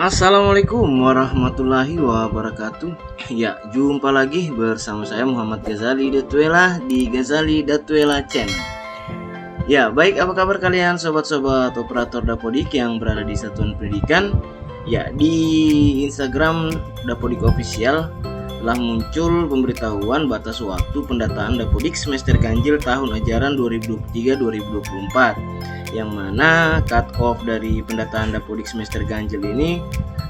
Assalamualaikum warahmatullahi wabarakatuh. Ya, jumpa lagi bersama saya Muhammad Ghazali Datuela di Ghazali Datuela Channel. Ya, baik, apa kabar kalian sobat-sobat operator Dapodik yang berada di satuan pendidikan? Ya, di Instagram Dapodik Official telah muncul pemberitahuan batas waktu pendataan Dapodik semester ganjil tahun ajaran 2023-2024, yang mana cut off dari pendataan Dapodik semester ganjil ini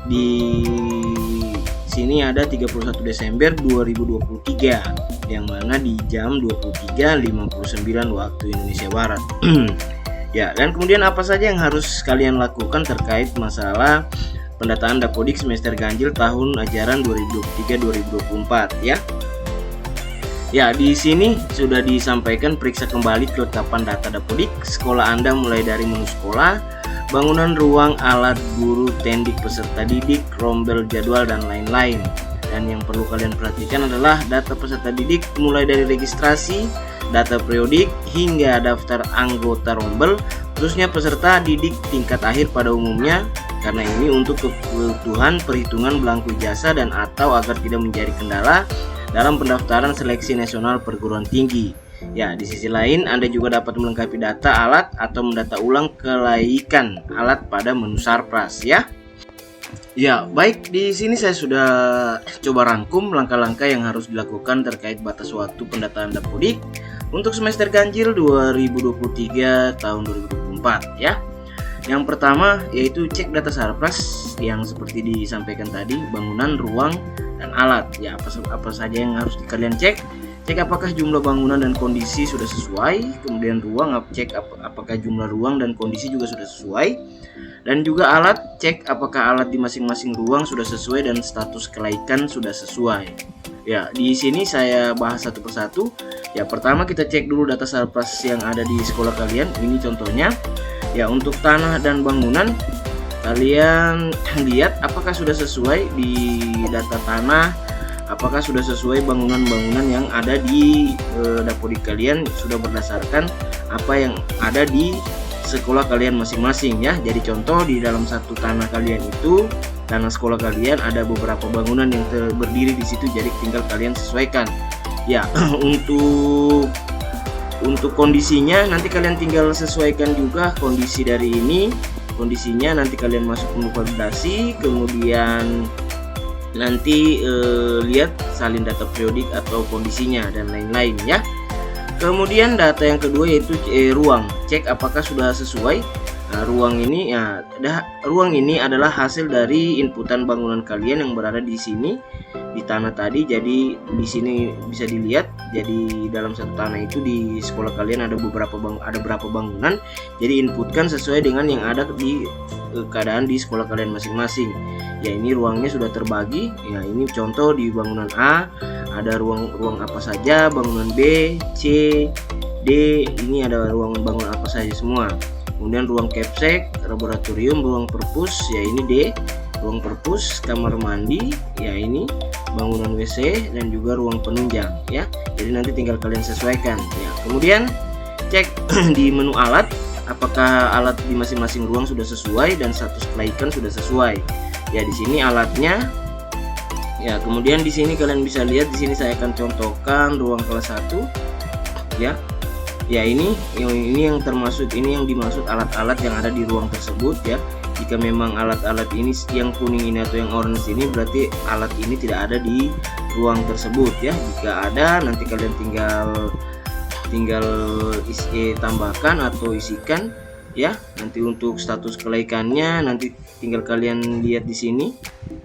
di sini ada 31 Desember 2023, yang mana di jam 23.59 waktu Indonesia Barat. Ya, dan kemudian apa saja yang harus kalian lakukan terkait masalah pendataan Dapodik semester ganjil tahun ajaran 2023-2024 ya. Ya, di sini sudah disampaikan periksa kembali kelengkapan data Dapodik sekolah Anda mulai dari menu sekolah, bangunan ruang, alat guru, tendik peserta didik, rombel jadwal dan lain-lain. Dan yang perlu kalian perhatikan adalah data peserta didik mulai dari registrasi, data periodik hingga daftar anggota rombel, khususnya peserta didik tingkat akhir pada umumnya, karena ini untuk kebutuhan perhitungan belangku jasa dan atau agar tidak menjadi kendala dalam pendaftaran seleksi nasional perguruan tinggi. Ya, di sisi lain Anda juga dapat melengkapi data alat atau mendata ulang kelaikan alat pada menu Sarpras ya. Ya, baik, di sini saya sudah coba rangkum langkah-langkah yang harus dilakukan terkait batas waktu pendataan Dapodik untuk semester ganjil 2023 tahun 2024 ya. Yang pertama yaitu cek data Sarpras yang seperti disampaikan tadi, bangunan, ruang, dan alat. Ya, apa saja yang harus kalian cek? Cek apakah jumlah bangunan dan kondisi sudah sesuai. Kemudian ruang, cek apakah jumlah ruang dan kondisi juga sudah sesuai. Dan juga alat, cek apakah alat di masing-masing ruang sudah sesuai dan status kelaikan sudah sesuai. Ya, di sini saya bahas satu persatu. Ya, pertama kita cek dulu data Sarpras yang ada di sekolah kalian. Ini contohnya. Ya, untuk tanah dan bangunan kalian lihat apakah sudah sesuai di data tanah, apakah sudah sesuai bangunan-bangunan yang ada di Dapodik kalian sudah berdasarkan apa yang ada di sekolah kalian masing-masing ya. Jadi contoh di dalam satu tanah kalian itu, tanah sekolah kalian ada beberapa bangunan yang berdiri di situ, jadi tinggal kalian sesuaikan. Ya, untuk kondisinya nanti kalian tinggal sesuaikan juga kondisi dari ini. Kondisinya nanti kalian masuk menu validasi, kemudian nanti lihat salin data periodik atau kondisinya dan lain-lain ya. Kemudian data yang kedua yaitu ruang, cek apakah sudah sesuai. Nah, ruang ini adalah hasil dari inputan bangunan kalian yang berada di sini di tanah tadi. Jadi di sini bisa dilihat, jadi dalam satu tanah itu di sekolah kalian ada berapa bangunan. Jadi inputkan sesuai dengan yang ada di keadaan di sekolah kalian masing-masing. Ya, ini ruangnya sudah terbagi. Ya, ini contoh di bangunan A ada ruang apa saja, bangunan B, C, D ini ada bangunan apa saja semua. Kemudian ruang capsek, laboratorium, ruang perpus, ya ini D, ruang perpus, kamar mandi, ya ini bangunan WC dan juga ruang penunjang ya. Jadi nanti tinggal kalian sesuaikan ya. Kemudian cek di menu alat apakah alat di masing-masing ruang sudah sesuai dan status kelaikan sudah sesuai. Ya, di sini alatnya. Ya, kemudian di sini kalian bisa lihat, di sini saya akan contohkan ruang kelas 1 ya. Ya, ini yang dimaksud alat-alat yang ada di ruang tersebut ya. Jika memang alat-alat ini yang kuning ini atau yang orange ini, berarti alat ini tidak ada di ruang tersebut ya. Jika ada, nanti kalian tinggal tambahkan atau isikan ya. Nanti untuk status kelaikannya nanti tinggal kalian lihat di sini.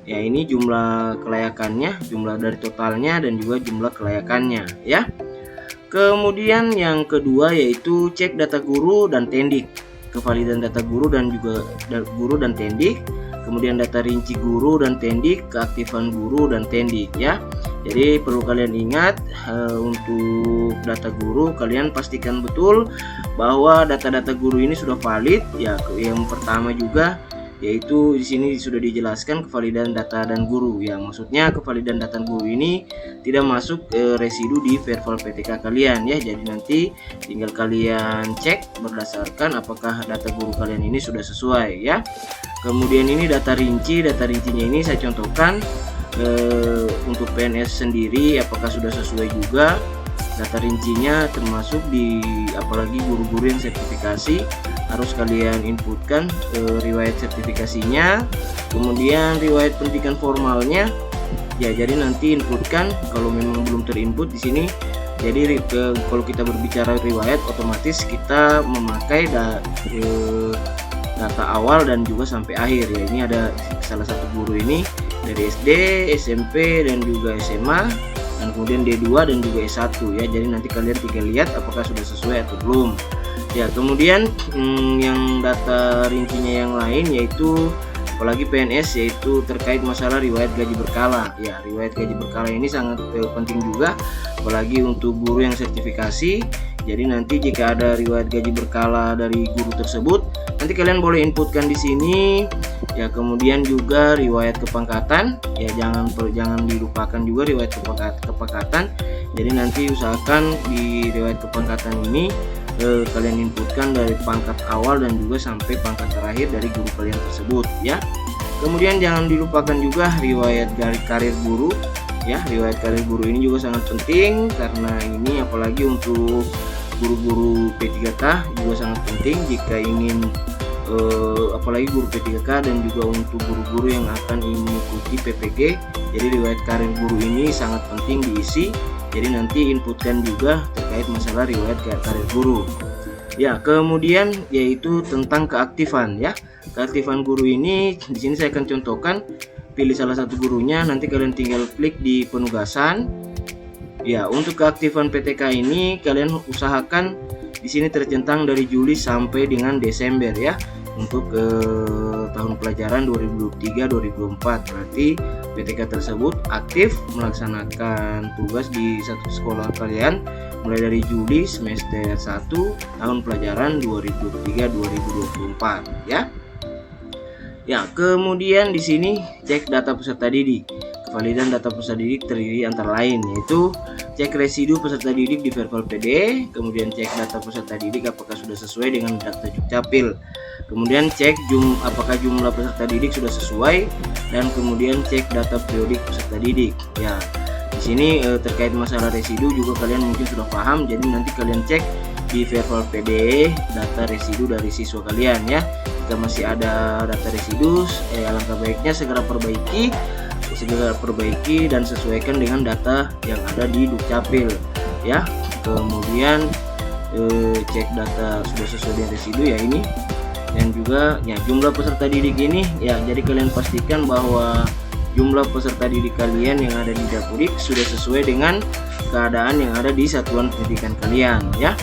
Ya, ini jumlah kelayakannya, jumlah dari totalnya dan juga jumlah kelayakannya ya. Kemudian yang kedua yaitu cek data guru dan tendik, kevalidan data guru dan juga guru dan tendik, kemudian data rinci guru dan tendik, keaktifan guru dan tendik ya. Jadi perlu kalian ingat, untuk data guru kalian pastikan betul bahwa data-data guru ini sudah valid ya. Yang pertama juga yaitu di sini sudah dijelaskan kevalidan data dan guru. Ya, maksudnya kevalidan data guru ini tidak masuk residu di verbal PTK kalian ya. Jadi nanti tinggal kalian cek berdasarkan apakah data guru kalian ini sudah sesuai ya. Kemudian ini data rincinya ini saya contohkan untuk PNS sendiri apakah sudah sesuai juga. Data rincinya termasuk di apalagi guru-guru yang sertifikasi harus kalian inputkan riwayat sertifikasinya, kemudian riwayat pendidikan formalnya ya. Jadi nanti inputkan kalau memang belum terinput di sini. Jadi kalau kita berbicara riwayat, otomatis kita memakai data awal dan juga sampai akhir ya. Ini ada salah satu guru ini dari SD, SMP dan juga SMA, dan kemudian D2 dan juga S1 ya. Jadi nanti kalian tinggal lihat apakah sudah sesuai atau belum ya. Kemudian yang data rincinya yang lain yaitu apalagi PNS, yaitu terkait masalah riwayat gaji berkala ya. Riwayat gaji berkala ini sangat penting juga apalagi untuk guru yang sertifikasi. Jadi nanti jika ada riwayat gaji berkala dari guru tersebut, nanti kalian boleh inputkan di sini ya. Kemudian juga riwayat kepangkatan ya, jangan dilupakan juga riwayat kepangkatan. Jadi nanti usahakan di riwayat kepangkatan ini kalian inputkan dari pangkat awal dan juga sampai pangkat terakhir dari guru kalian tersebut ya. Kemudian jangan dilupakan juga riwayat karir guru ya. Riwayat karir guru ini juga sangat penting karena ini apalagi untuk guru-guru P3K juga sangat penting jika ingin apalagi guru P3K dan juga untuk guru-guru yang akan mengikuti PPG. Jadi riwayat karir guru ini sangat penting diisi. Jadi nanti inputkan juga terkait masalah riwayat karir guru. Ya, kemudian yaitu tentang keaktifan ya. Keaktifan guru ini di sini saya akan contohkan. Pilih salah satu gurunya, nanti kalian tinggal klik di penugasan. Ya, untuk keaktifan PTK ini kalian usahakan di sini tercentang dari Juli sampai dengan Desember ya. Untuk tahun pelajaran 2023-2024 berarti PTK tersebut aktif melaksanakan tugas di satu sekolah kalian mulai dari Juli semester 1 tahun pelajaran 2023-2024 ya. Ya, kemudian di sini cek data peserta didik. Kevalidan data peserta didik terdiri antara lain yaitu cek residu peserta didik di verbal PD, kemudian cek data peserta didik apakah sudah sesuai dengan data Dukcapil, kemudian cek apakah jumlah peserta didik sudah sesuai, dan kemudian cek data periodik peserta didik. Ya, di sini terkait masalah residu juga kalian mungkin sudah paham. Jadi nanti kalian cek di verbal PD data residu dari siswa kalian ya. Jika masih ada data residu, alangkah baiknya segera perbaiki dan sesuaikan dengan data yang ada di Dukcapil ya. Kemudian cek data sudah sesuai dengan residu ya ini, dan juga ya jumlah peserta didik ini ya. Jadi kalian pastikan bahwa jumlah peserta didik kalian yang ada di Dapudik sudah sesuai dengan keadaan yang ada di satuan pendidikan kalian ya.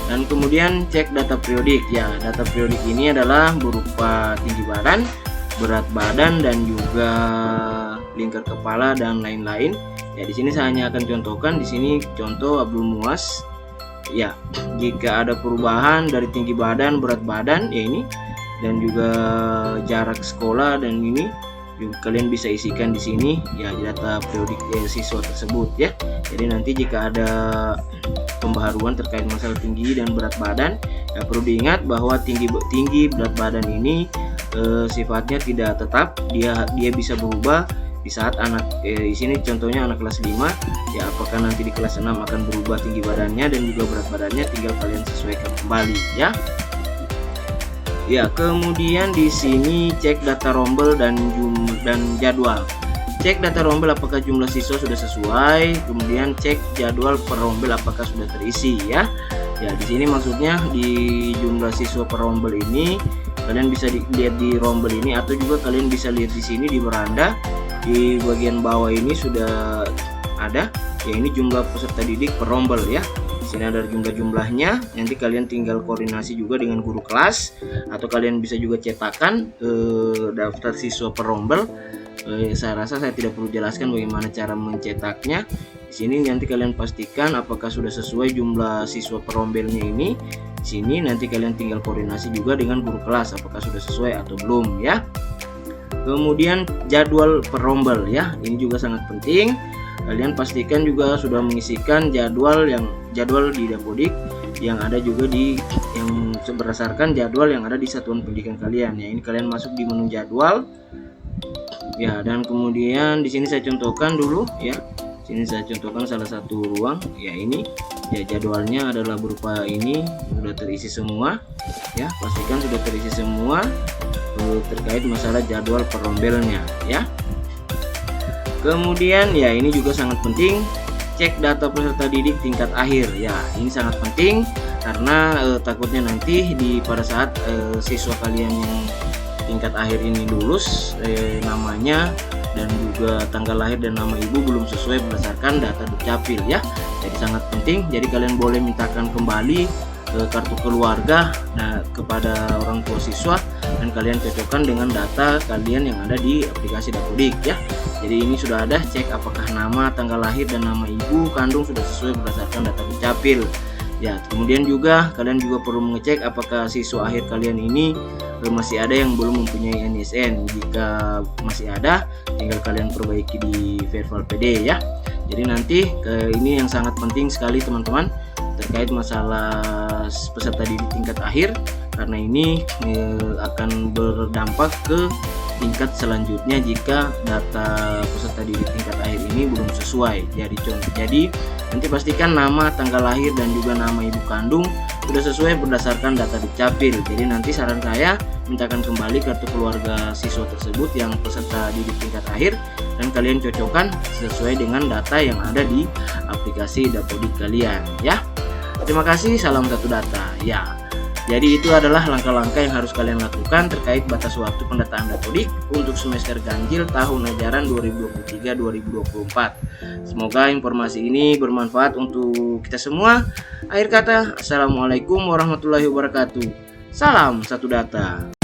Dan kemudian cek data periodik ya. Data periodik ini adalah berupa tinggi badan, berat badan, dan juga lingkar kepala dan lain-lain. Ya, di sini saya hanya akan contohkan. Di sini contoh Abdul Muas. Ya, jika ada perubahan dari tinggi badan, berat badan ya ini, dan juga jarak sekolah dan ini juga kalian bisa isikan di sini ya data periodik siswa tersebut ya. Jadi nanti jika ada pembaharuan terkait masalah tinggi dan berat badan ya, perlu diingat bahwa tinggi berat badan ini sifatnya tidak tetap, dia bisa berubah di saat anak di sini contohnya anak kelas 5 ya, apakah nanti di kelas 6 akan berubah tinggi badannya dan juga berat badannya, tinggal kalian sesuaikan kembali ya. Ya, kemudian di sini cek data rombel dan jadwal. Cek data rombel apakah jumlah siswa sudah sesuai, kemudian cek jadwal per rombel apakah sudah terisi ya. Ya, di sini maksudnya di jumlah siswa per rombel ini kalian bisa lihat di rombel ini, atau juga kalian bisa lihat di sini di beranda di bagian bawah ini sudah ada ya, ini jumlah peserta didik per rombel ya. Di sini ada jumlahnya, nanti kalian tinggal koordinasi juga dengan guru kelas, atau kalian bisa juga cetakan daftar siswa per rombel. Saya rasa saya tidak perlu jelaskan bagaimana cara mencetaknya. Di sini nanti kalian pastikan apakah sudah sesuai jumlah siswa per rombelnya ini. Di sini nanti kalian tinggal koordinasi juga dengan guru kelas apakah sudah sesuai atau belum ya. Kemudian jadwal perombel ya, ini juga sangat penting. Kalian pastikan juga sudah mengisikan jadwal di Dapodik yang ada juga yang berdasarkan jadwal yang ada di satuan pendidikan kalian ya. Ini kalian masuk di menu jadwal ya, dan kemudian di sini saya contohkan dulu ya. Sini saya contohkan salah satu ruang ya, ini ya jadwalnya adalah berupa ini, sudah terisi semua ya. Pastikan sudah terisi semua terkait masalah jadwal perombelnya ya. Kemudian ya ini juga sangat penting, cek data peserta didik tingkat akhir ya. Ini sangat penting karena takutnya nanti pada saat siswa kalian yang tingkat akhir ini lulus, namanya dan juga tanggal lahir dan nama ibu belum sesuai berdasarkan data Dukcapil ya. Jadi sangat penting. Jadi kalian boleh mintakan kembali kartu keluarga kepada orang tua siswa dan kalian cocokkan dengan data kalian yang ada di aplikasi Dapodik ya. Jadi ini sudah ada, cek apakah nama, tanggal lahir dan nama ibu kandung sudah sesuai berdasarkan data Dukcapil ya. Kemudian juga kalian juga perlu mengecek apakah siswa akhir kalian ini masih ada yang belum mempunyai NISN. Jika masih ada, tinggal kalian perbaiki di Verval PD ya. Jadi nanti ini yang sangat penting sekali teman-teman terkait masalah peserta didik tingkat akhir, karena ini akan berdampak ke tingkat selanjutnya jika data peserta didik tingkat akhir ini belum sesuai. Jadi nanti pastikan nama, tanggal lahir dan juga nama ibu kandung sudah sesuai berdasarkan data Dukcapil. Jadi nanti saran saya mintakan kembali kartu keluarga siswa tersebut yang peserta didik tingkat akhir dan kalian cocokkan sesuai dengan data yang ada di aplikasi Dapodik kalian ya. Terima kasih, salam satu data ya. Jadi itu adalah langkah-langkah yang harus kalian lakukan terkait batas waktu pendataan Dapodik untuk semester ganjil tahun ajaran 2023-2024. Semoga informasi ini bermanfaat untuk kita semua. Akhir kata, assalamualaikum warahmatullahi wabarakatuh. Salam satu data.